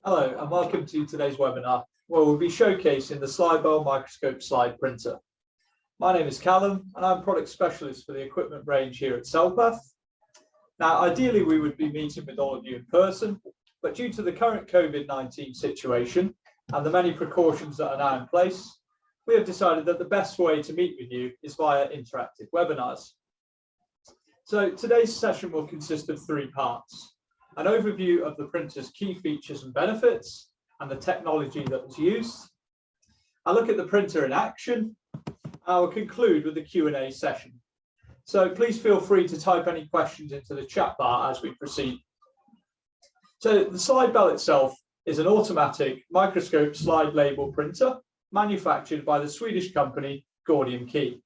Hello and welcome to today's webinar, where we'll be showcasing the Slidebel Microscope Slide Printer. My name is Callum and I'm Product Specialist for the equipment range here at Selpath. Now, ideally we would be meeting with all of you in person, but due to the current COVID-19 situation and the many precautions that are now in place, we have decided that the best way to meet with you is via interactive webinars. So today's session will consist of three parts: an overview of the printer's key features and benefits and the technology that was used. I'll look at the printer in action. I will conclude with the Q&A session. So please feel free to type any questions into the chat bar as we proceed. So the Slidebel itself is an automatic microscope slide label printer manufactured by the Swedish company Gordium Key.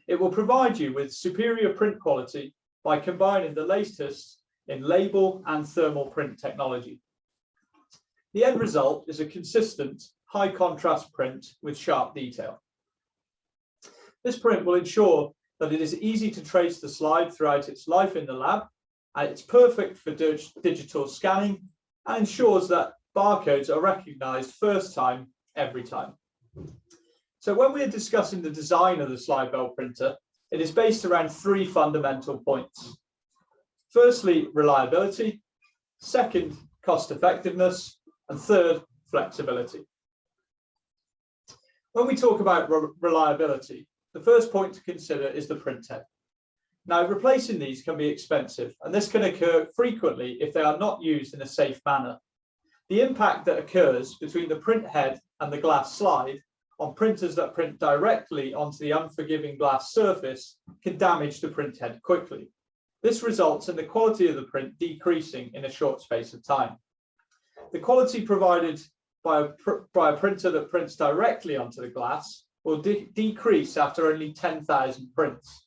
It will provide you with superior print quality by combining the latest in label and thermal print technology. The end result is a consistent, high contrast print with sharp detail. This print will ensure that it is easy to trace the slide throughout its life in the lab, and it's perfect for digital scanning and ensures that barcodes are recognized first time, every time. So when we are discussing the design of the Slidebel printer, it is based around three fundamental points. Firstly, reliability. Second, cost effectiveness. And third, flexibility. When we talk about reliability, the first point to consider is the print head. Now, replacing these can be expensive, and this can occur frequently if they are not used in a safe manner. The impact that occurs between the print head and the glass slide on printers that print directly onto the unforgiving glass surface can damage the print head quickly. This results in the quality of the print decreasing in a short space of time. The quality provided by a printer that prints directly onto the glass will decrease after only 10,000 prints.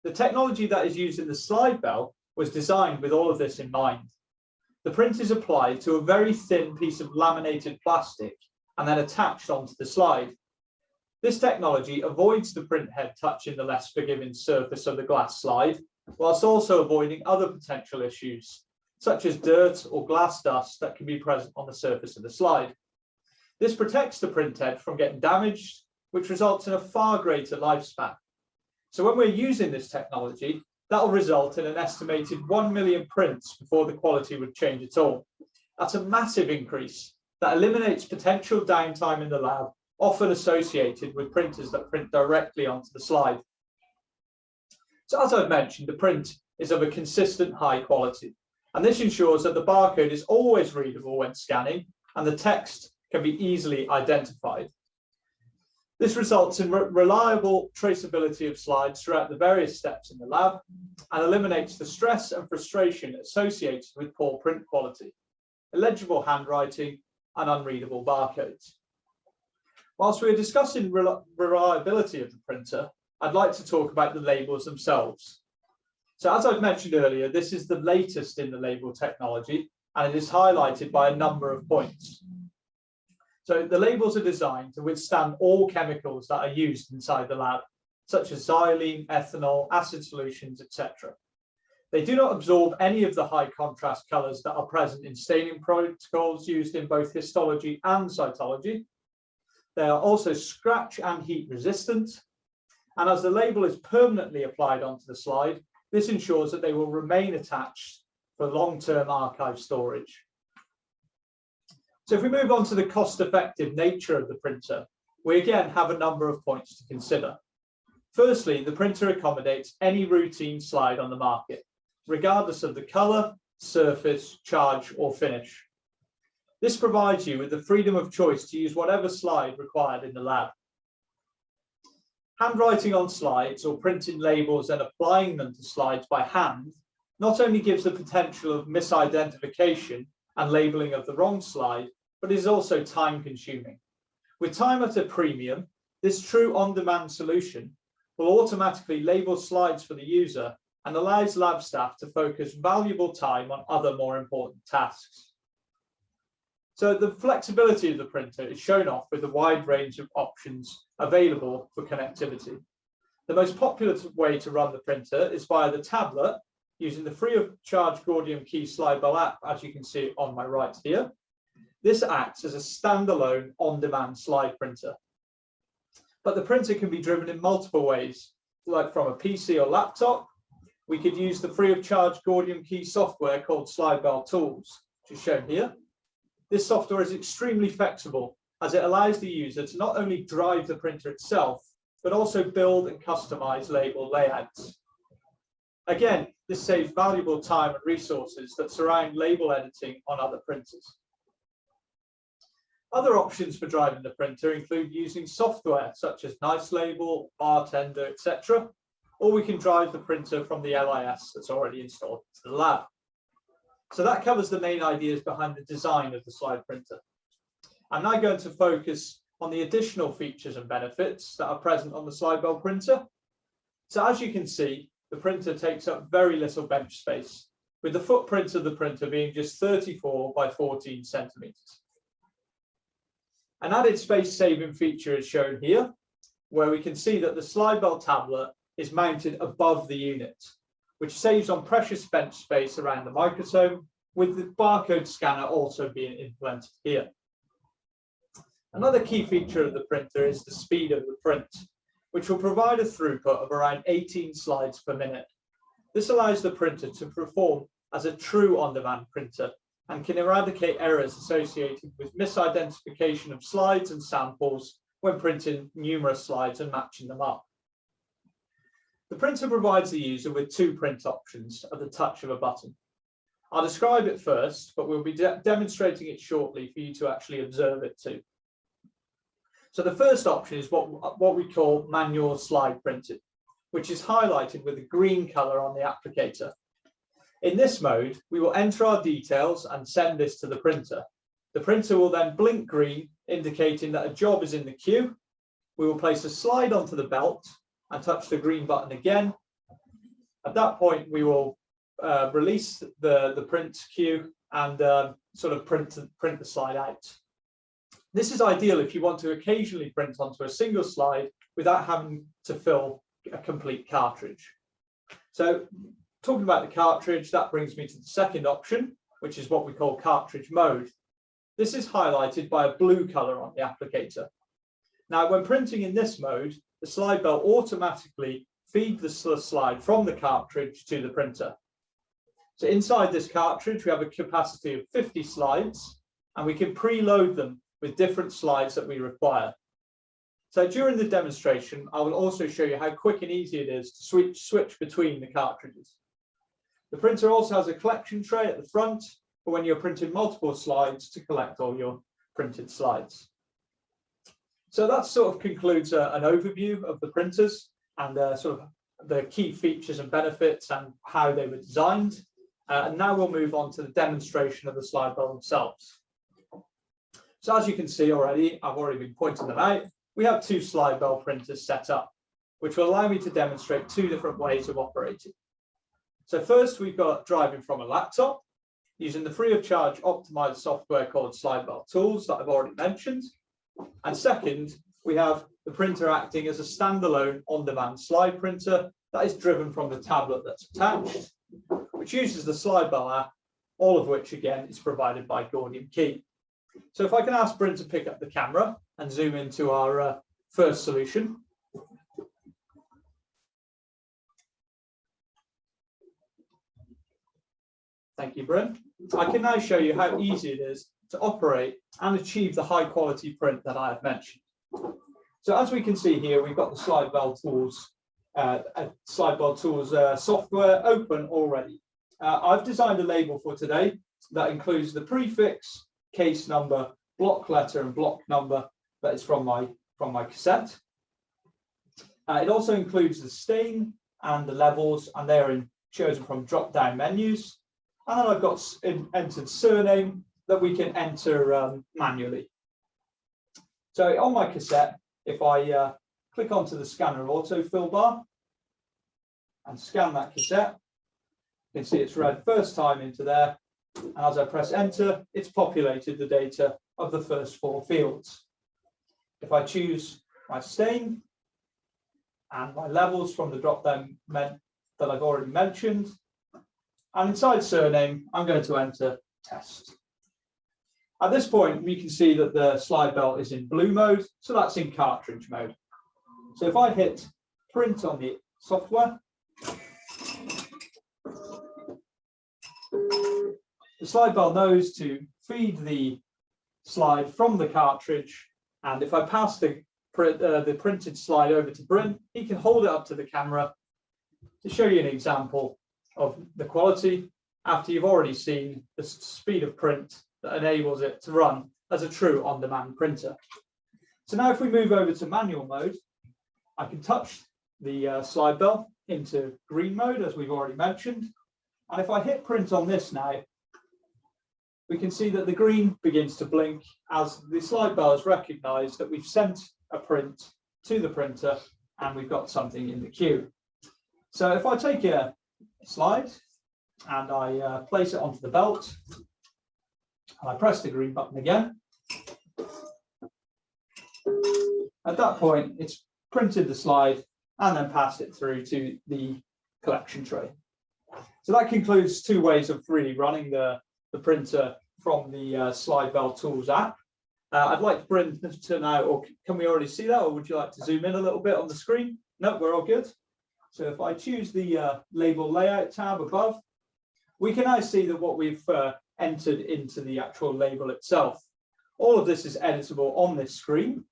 The technology that is used in the Slidebel was designed with all of this in mind. The print is applied to a very thin piece of laminated plastic and then attached onto the slide. This technology avoids the print head touching the less forgiving surface of the glass slide, whilst also avoiding other potential issues, such as dirt or glass dust that can be present on the surface of the slide. This protects the print head from getting damaged, which results in a far greater lifespan. So when we're using this technology, that will result in an estimated 1 million prints before the quality would change at all. That's a massive increase that eliminates potential downtime in the lab, often associated with printers that print directly onto the slide. So as I've mentioned, the print is of a consistent high quality, and this ensures that the barcode is always readable when scanning and the text can be easily identified. This results in reliable traceability of slides throughout the various steps in the lab and eliminates the stress and frustration associated with poor print quality, illegible handwriting, and unreadable barcodes. Whilst we are discussing reliability of the printer, I'd like to talk about the labels themselves. So as I've mentioned earlier, this is the latest in the label technology, and it is highlighted by a number of points. So the labels are designed to withstand all chemicals that are used inside the lab, such as xylene, ethanol, acid solutions, etc. They do not absorb any of the high contrast colors that are present in staining protocols used in both histology and cytology. They are also scratch and heat resistant. And as the label is permanently applied onto the slide, this ensures that they will remain attached for long-term archive storage. So if we move on to the cost-effective nature of the printer, we again have a number of points to consider. Firstly, the printer accommodates any routine slide on the market, regardless of the color, surface, charge, or finish. This provides you with the freedom of choice to use whatever slide required in the lab. Handwriting on slides or printing labels and applying them to slides by hand not only gives the potential of misidentification and labeling of the wrong slide, but is also time consuming. With time at a premium, this true on-demand solution will automatically label slides for the user and allows lab staff to focus valuable time on other more important tasks. So the flexibility of the printer is shown off with a wide range of options available for connectivity. The most popular way to run the printer is via the tablet, using the free of charge Gordium Key Slidebel app, as you can see on my right here. This acts as a standalone on-demand slide printer. But the printer can be driven in multiple ways, like from a PC or laptop. We could use the free of charge Gordium Key software called Slidebel Tools, which is shown here. This software is extremely flexible as it allows the user to not only drive the printer itself, but also build and customize label layouts. Again, this saves valuable time and resources that surround label editing on other printers. Other options for driving the printer include using software such as Nice Label, Bartender, etc. Or we can drive the printer from the LIS that's already installed into the lab. So that covers the main ideas behind the design of the slide printer. I'm now going to focus on the additional features and benefits that are present on the Slidebel printer. So as you can see, the printer takes up very little bench space, with the footprint of the printer being just 34 by 14 centimeters. An added space-saving feature is shown here, where we can see that the Slidebel tablet is mounted above the unit, which saves on precious bench space around the microsome, with the barcode scanner also being implemented here. Another key feature of the printer is the speed of the print, which will provide a throughput of around 18 slides per minute. This allows the printer to perform as a true on-demand printer and can eradicate errors associated with misidentification of slides and samples when printing numerous slides and matching them up. The printer provides the user with two print options at the touch of a button. I'll describe it first, but we'll be demonstrating it shortly for you to actually observe it too. So the first option is what we call manual slide printing, which is highlighted with a green color on the applicator. In this mode, we will enter our details and send this to the printer. The printer will then blink green, indicating that a job is in the queue. We will place a slide onto the belt and touch the green button again. At that point, we will release the print queue and sort of print the slide out. This is ideal if you want to occasionally print onto a single slide without having to fill a complete cartridge. So talking about the cartridge, that brings me to the second option, which is what we call Cartridge Mode. This is highlighted by a blue color on the applicator. Now, when printing in this mode, the Slidebel automatically feeds the slide from the cartridge to the printer. So inside this cartridge, we have a capacity of 50 slides, and we can preload them with different slides that we require. So during the demonstration, I will also show you how quick and easy it is to switch between the cartridges. The printer also has a collection tray at the front for when you're printing multiple slides to collect all your printed slides. So that sort of concludes an overview of the printers and sort of the key features and benefits and how they were designed. And now we'll move on to the demonstration of the Slidebel themselves. So as you can see already, I've already been pointing them out. We have two Slidebel printers set up, which will allow me to demonstrate two different ways of operating. So first, we've got driving from a laptop using the free of charge optimized software called Slidebel Tools that I've already mentioned. And second, we have the printer acting as a standalone on-demand slide printer that is driven from the tablet that's attached, which uses the Slidebel app, all of which again is provided by Gordium Key. So if I can ask Bryn to pick up the camera and zoom into our first solution. Thank you, Bryn. I can now show you how easy it is to operate and achieve the high quality print that I have mentioned. So as we can see here, we've got the Slidebel Tools software open already. I've designed a label for today that includes the prefix, case number, block letter and block number that is from my cassette. It also includes the stain and the levels, and they are chosen from drop-down menus. And then I've got entered surname that we can enter manually. So on my cassette, if I click onto the scanner autofill bar and scan that cassette, you can see it's read first time into there. And as I press enter, it's populated the data of the first four fields. If I choose my stain and my levels from the drop-down that I've already mentioned, And inside surname, I'm going to enter test. At this point, we can see that the Slidebel is in blue mode, so that's in cartridge mode. So if I hit print on the software, the Slidebel knows to feed the slide from the cartridge, and if I pass the printed slide over to Bryn, he can hold it up to the camera to show you an example of the quality after you've already seen the speed of print that enables it to run as a true on-demand printer. So now if we move over to manual mode, I can touch the Slidebel into green mode, as we've already mentioned. And if I hit print on this now, we can see that the green begins to blink as the Slidebel has recognized that we've sent a print to the printer and we've got something in the queue. So if I take a slide and I place it onto the belt, and I press the green button again, at that point, it's printed the slide and then passed it through to the collection tray. So that concludes two ways of really running the printer from the Slidebel Tools app. I'd like Bryn to now, or can we already see that, or would you like to zoom in a little bit on the screen? No, we're all good. So if I choose the label layout tab above, we can now see that what we've entered into the actual label itself. All of this is editable on this screen.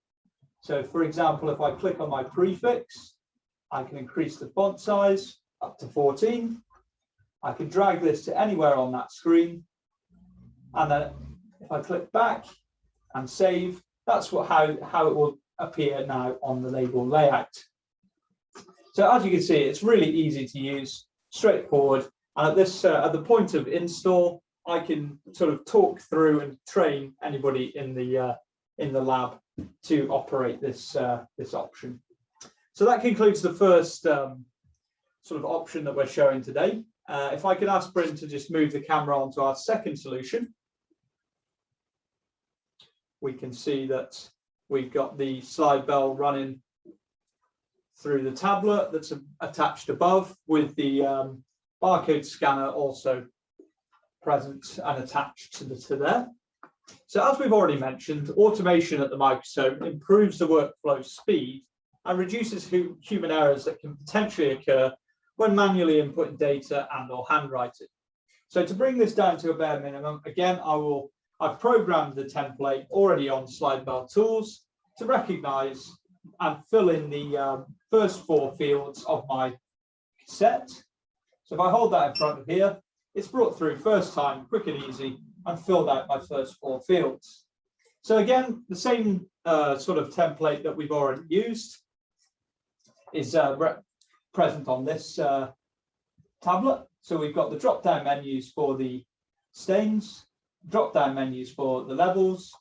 So for example, if I click on my prefix, I can increase the font size up to 14. I can drag this to anywhere on that screen. And then if I click back and save, that's how it will appear now on the label layout. So as you can see, it's really easy to use, straightforward. And at this, at the point of install, I can sort of talk through and train anybody in the lab to operate this this option. So that concludes the first sort of option that we're showing today. If I could ask Bryn to just move the camera onto our second solution, we can see that we've got the Slidebel running through the tablet that's attached above, with the barcode scanner also present and attached to there. So as we've already mentioned, automation at the microscope improves the workflow speed and reduces human errors that can potentially occur when manually inputting data and or handwriting. So to bring this down to a bare minimum, again, I've programmed the template already on Slidebel Tools to recognize and fill in the first 4 fields of my cassette. So if I hold that in front of here, it's brought through first time, quick and easy, and filled out my first 4 fields. So again, the same sort of template that we've already used is present on this tablet. So we've got the drop-down menus for the stains, drop-down menus for the levels,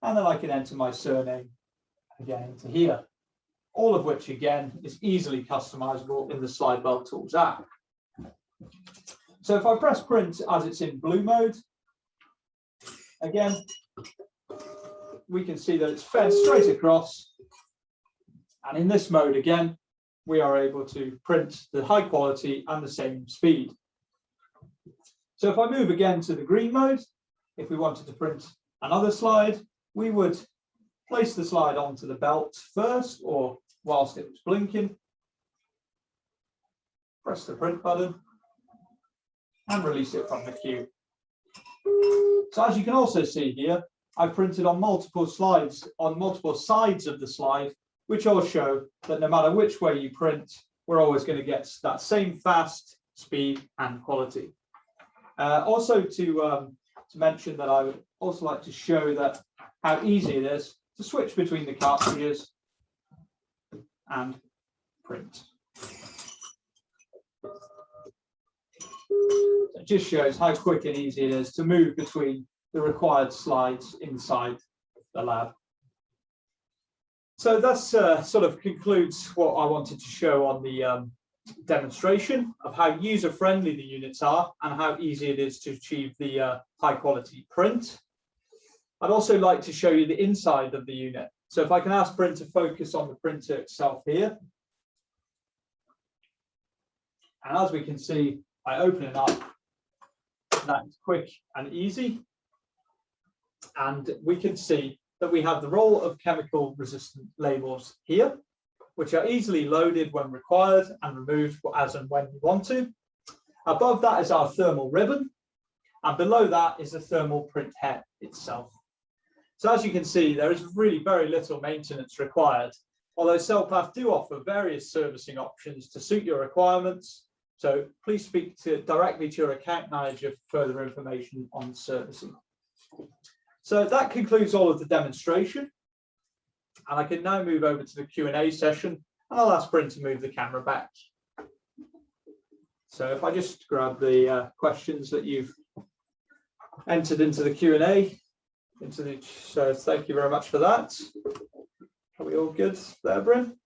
and then I can enter my surname again into here. All of which, again, is easily customizable in the Slidebel Tools app. So if I press print as it's in blue mode, again, we can see that it's fed straight across. And in this mode, again, we are able to print the high quality and the same speed. So if I move again to the green mode, if we wanted to print another slide, we would place the slide onto the belt first, or whilst it was blinking, press the print button and release it from the queue. So as you can also see here, I've printed on multiple slides, on multiple sides of the slide, which all show that no matter which way you print, we're always going to get that same fast, speed and quality. Also to mention that I would also like to show that how easy it is to switch between the cartridges and print. It just shows how quick and easy it is to move between the required slides inside the lab. So that's sort of concludes what I wanted to show on the demonstration of how user-friendly the units are and how easy it is to achieve the high-quality print. I'd also like to show you the inside of the unit. So if I can ask Bryn to focus on the printer itself here. And as we can see, I open it up That is quick and easy. And we can see that we have the roll of chemical resistant labels here, which are easily loaded when required and removed as and when you want to. Above that is our thermal ribbon, and below that is the thermal print head itself. So as you can see, there is really very little maintenance required, although CellPath do offer various servicing options to suit your requirements. So please speak directly to your account manager for further information on servicing. So that concludes all of the demonstration. And I can now move over to the Q&A session, and I'll ask Bryn to move the camera back. So if I just grab the questions that you've entered into the Q&A, so thank you very much for that. Are we all good there, Bryn?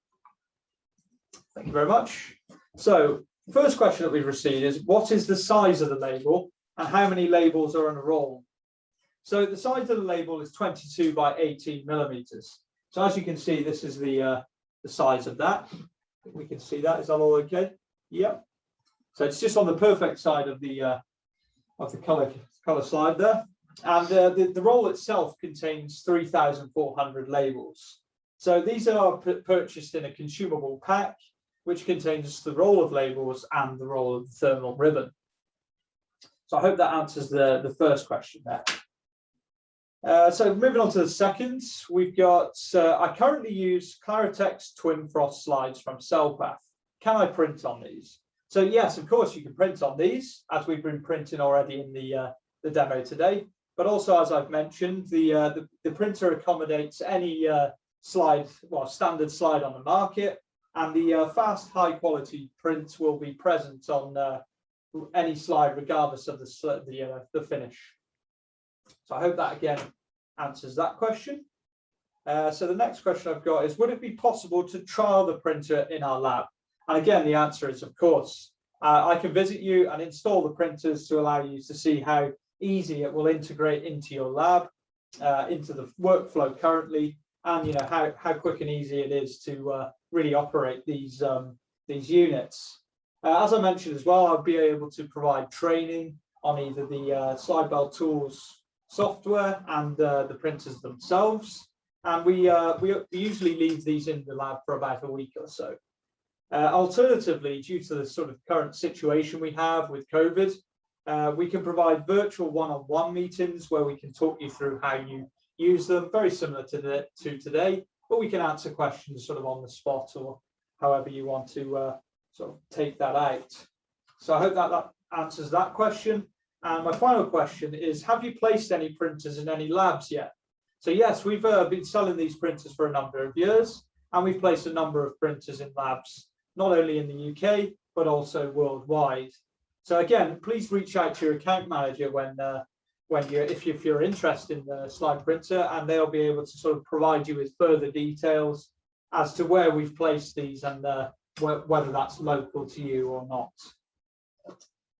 Thank you very much. So the first question that we've received is, what is the size of the label and how many labels are on a roll? So the size of the label is 22 by 18 millimeters. So as you can see, this is the size of that. We can see that. Is that all okay? Yep. So it's just on the perfect side of the color slide there. And the roll itself contains 3,400 labels. So these are purchased in a consumable pack, which contains the roll of labels and the roll of the thermal ribbon. So I hope that answers the first question there. So moving on to the second, we've got, I currently use Claritex Twin Frost slides from CellPath. Can I print on these? So yes, of course you can print on these, as we've been printing already in the demo today. But also, as I've mentioned, the printer accommodates any standard slide on the market, and the fast, high quality print will be present on any slide, regardless of the finish. So I hope that again answers that question. So the next question I've got is, would it be possible to trial the printer in our lab? And again, the answer is of course. I can visit you and install the printers to allow you to see how easy it will integrate into your lab, into the workflow currently, and how quick and easy it is to really operate these units. As I mentioned as well, I'll be able to provide training on either the Slidebel tools software and the printers themselves, and we usually leave these in the lab for about a week or so. Alternatively, due to the sort of current situation we have with COVID, we can provide virtual one-on-one meetings where we can talk you through how you use them, very similar to today, but we can answer questions sort of on the spot or however you want to sort of take that out. So I hope that answers that question. And my final question is, have you placed any printers in any labs yet? So yes, we've been selling these printers for a number of years, and we've placed a number of printers in labs, not only in the UK, but also worldwide. So again, please reach out to your account manager if you're interested in the slide printer, and they'll be able to sort of provide you with further details as to where we've placed these and whether that's local to you or not.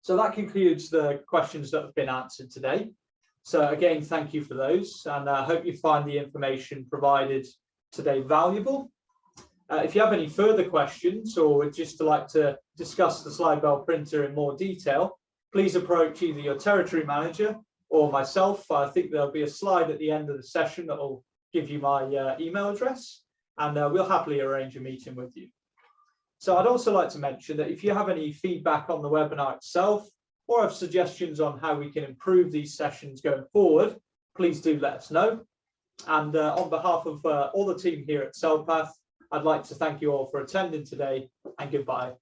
So that concludes the questions that have been answered today. So again, thank you for those, and I hope you find the information provided today valuable. If you have any further questions or would just like to discuss the Slidebel printer in more detail, please approach either your territory manager or myself. I think there'll be a slide at the end of the session that will give you my email address, and we'll happily arrange a meeting with you. So I'd also like to mention that if you have any feedback on the webinar itself or have suggestions on how we can improve these sessions going forward, please do let us know. And on behalf of all the team here at CellPath, I'd like to thank you all for attending today, and goodbye.